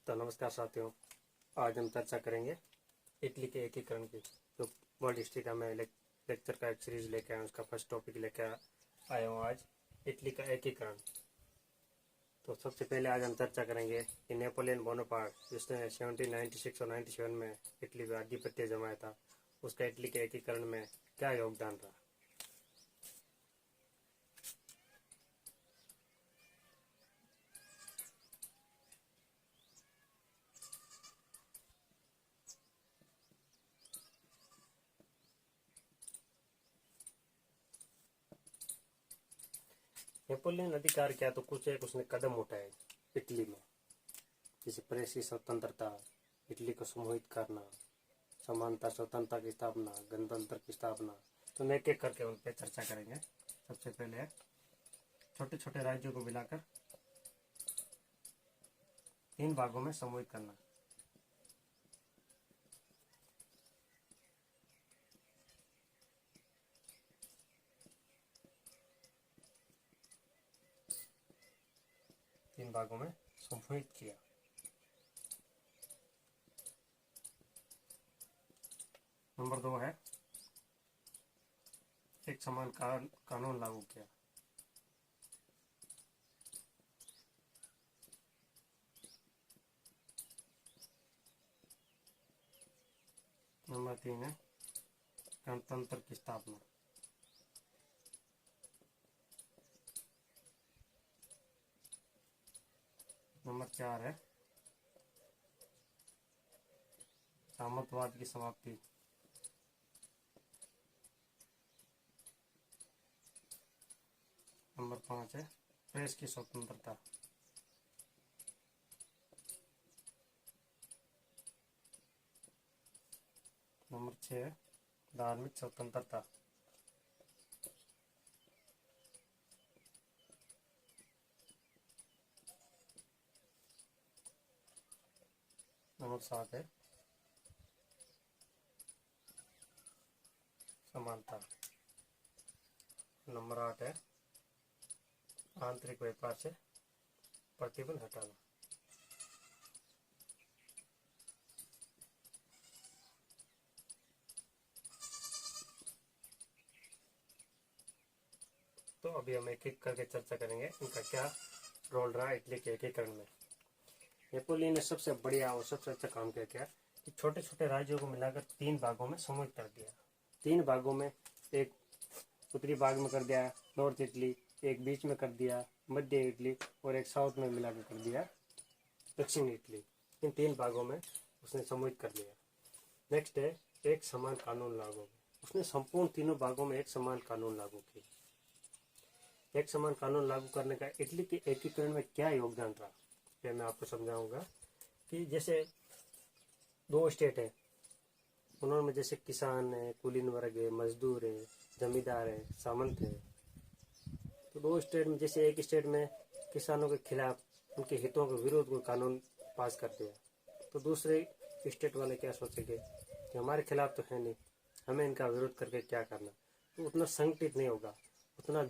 तो नमस्कार साथियों, आज हम चर्चा करेंगे इटली के एकीकरण की। जो वर्ल्ड हिस्ट्री का मैं लेक्चर का एक सीरीज लेके आया हूँ, उसका फर्स्ट टॉपिक लेके आया हूँ आज, इटली का एकीकरण। तो सबसे पहले आज हम चर्चा करेंगे कि नेपोलियन बोनापार्ट, जिसने 1796 और 97 में इटली पर आधिपत्य जमाया था, उसका इटली के एकीकरण में क्या योगदान रहा। नेपोलियन अधिकार किया तो कुछ एक उसने कदम उठाए इटली में, जैसे प्रेस की स्वतंत्रता, इटली को समूहित करना, समानता स्वतंत्रता की स्थापना, गणतंत्र की स्थापना। तो एक एक करके उन पर चर्चा करेंगे। सबसे पहले छोटे छोटे राज्यों को मिलाकर 3 भागों में समूहित करना। तीन भागों में समूहित किया। नंबर 2 है एक समान कानून लागू किया। नंबर 3 है गणतंत्र की स्थापना। नंबर 4 है सामंतवाद की समाप्ति। नंबर 5 है प्रेस की स्वतंत्रता। नंबर 6 है धार्मिक स्वतंत्रता। नंबर 7 है समानता। नंबर 8 है आंतरिक व्यापार से प्रतिबंध हटाना। तो अभी हम एक एक करके चर्चा करेंगे इनका क्या रोल रहा इटली के एकीकरण में। नेपोलियन ने सबसे बढ़िया और सबसे अच्छा काम किया क्या कि छोटे छोटे राज्यों को मिलाकर 3 भागों में समूहित कर दिया। 3 भागों में एक उत्तरी भाग में कर दिया नॉर्थ इटली, एक बीच में कर दिया मध्य इटली, और एक साउथ में मिला कर दिया दक्षिण इटली। इन 3 भागों में उसने समूहित कर लिया। नेक्स्ट है एक समान कानून लागू। उसने संपूर्ण तीनों भागों में एक समान कानून लागू किया। एक समान कानून लागू करने का इटली के एकीकरण में क्या योगदान रहा, ये मैं आपको समझाऊंगा। कि जैसे 2 स्टेट है, उन्होंने जैसे किसान है, कुलीन वर्ग है, मजदूर है, जमींदार है, सामंत है। तो 2 स्टेट में जैसे एक स्टेट में किसानों के खिलाफ उनके हितों के विरोध में कानून पास कर दिया, तो दूसरे स्टेट वाले क्या सोचेंगे कि हमारे खिलाफ तो है नहीं, हमें इनका विरोध करके क्या करना। तो उतना संगठित नहीं होगा, उतना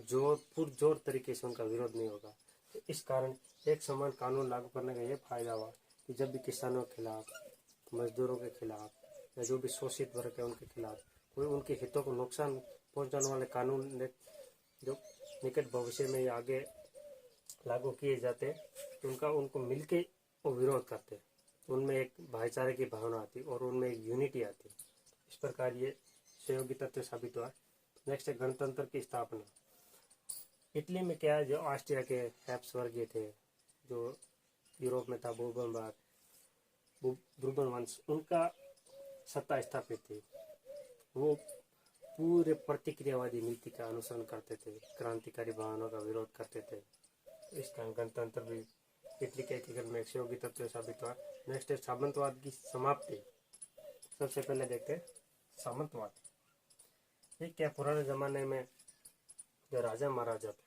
पुरजोर तरीके से उनका विरोध नहीं होगा। तो इस कारण एक समान कानून लागू करने का ये फायदा हुआ कि जब भी किसानों के खिलाफ, मजदूरों के खिलाफ या जो भी शोषित वर्ग है उनके खिलाफ कोई उनके हितों को नुकसान पहुंचाने वाले कानून जो निकट भविष्य में आगे लागू किए जाते, तो उनको मिलके वो विरोध करते, उनमें एक भाईचारे की भावना आती और उनमें एक यूनिटी आती। इस प्रकार ये सहयोगी तत्व साबित हुआ। नेक्स्ट है गणतंत्र की स्थापना। इटली में क्या है, जो ऑस्ट्रिया के हैप्स वर्गीय थे, जो यूरोप में था बुर्बन वंश, उनका सत्ता स्थापित थी। वो पूरे प्रतिक्रियावादी नीति का अनुसरण करते थे, क्रांतिकारी भावनाओं का विरोध करते थे। इस कारण गणतंत्र भी इटली के एकीकरण में एक सहयोगी तत्व साबित हुआ। नेक्स्ट है सामंतवाद की समाप्ति। सबसे पहले देखते हैं सामंतवाद। ये क्या, पुराने जमाने में जो राजा महाराजा थे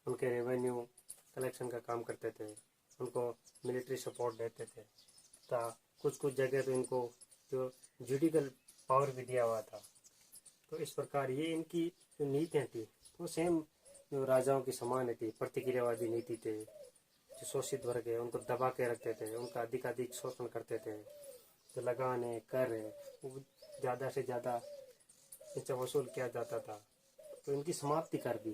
उनके रेवेन्यू कलेक्शन का काम करते थे, उनको मिलिट्री सपोर्ट देते थे, कुछ कुछ जगह तो इनको जो जुडिकल पावर भी दिया हुआ था। तो इस प्रकार ये इनकी जो नीतियाँ थी वो सेम जो राजाओं की समान थी, प्रतिक्रियावादी नीति थे, जो शोषित वर्ग है उनको दबा के रखते थे, उनका अधिकाधिक शोषण करते थे। जो लगान है, कर है, वो ज़्यादा से ज़्यादा इनसे वसूल किया जाता था, तो इनकी समाप्ति कर दी।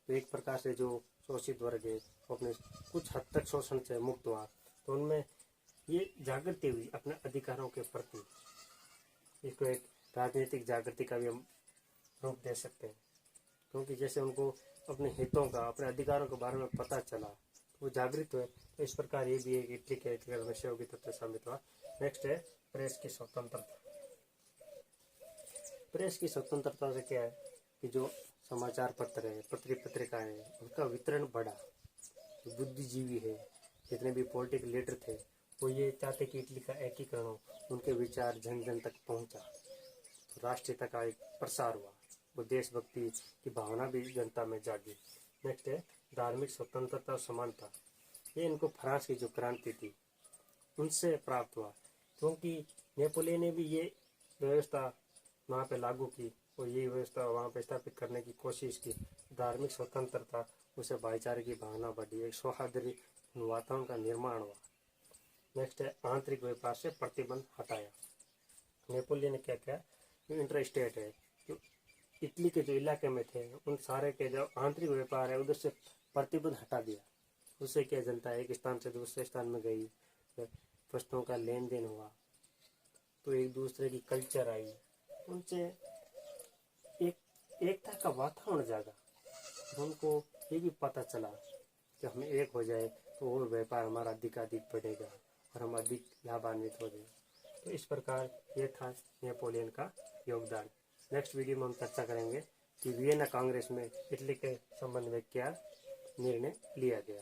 तो एक प्रकार से जो शोषित वर्ग है वो अपने कुछ हद तक शोषण से मुक्त हुआ। तो उनमें ये जागृति हुई अपने अधिकारों के प्रति। इसको एक राजनीतिक जागृति का भी हम रूप दे सकते हैं, क्योंकि जैसे उनको अपने हितों का, अपने अधिकारों के बारे में पता चला, तो वो जागृत हुए। तो इस प्रकार ये भी एक इटली के इतिहास में सहयोगी तत्व साबित हुआ। नेक्स्ट है प्रेस की स्वतंत्रता। प्रेस की स्वतंत्रता से क्या है कि जो समाचार पत्र है, पत्रिकाएं हैं, उनका वितरण बढ़ा। जो बुद्धिजीवी है, जितने भी पॉलिटिकल लीडर थे, वो ये चाहते कि इटली का एकीकरण हो, उनके विचार जन जन तक पहुंचा, तो राष्ट्रीयता का एक प्रसार हुआ। वो देशभक्ति की भावना भी जनता में जागी। नेक्स्ट है धार्मिक स्वतंत्रता और समानता। ये इनको फ्रांस की जो क्रांति थी उनसे प्राप्त हुआ, क्योंकि नेपोलियन ने भी ये व्यवस्था वहाँ पे लागू की और ये व्यवस्था वहाँ पे स्थापित करने की कोशिश की। धार्मिक स्वतंत्रता, उसे भाईचारे की भावना बढ़ी, एक सौहार्द वातावरण का निर्माण हुआ। नेक्स्ट है आंतरिक व्यापार से प्रतिबंध हटाया। नेपोलियन ने क्या किया, जो इंटर स्टेट है, जो इटली के जो इलाके में थे, उन सारे के जो आंतरिक व्यापार है उधर से प्रतिबंध हटा दिया। उससे क्या, जनता एक स्थान से दूसरे स्थान में गई, वस्तुओं का लेन देन हुआ, तो एक दूसरे की कल्चर आई, उनसे एक एकता का वातावरण जागा। उनको ये भी पता चला कि हम एक हो जाए तो और व्यापार हमारा अधिकाधिक बढ़ेगा और हम अधिक लाभान्वित हो जाए। तो इस प्रकार ये था नेपोलियन का योगदान। नेक्स्ट वीडियो में हम चर्चा करेंगे कि वियना कांग्रेस में इटली के संबंध में क्या निर्णय लिया गया।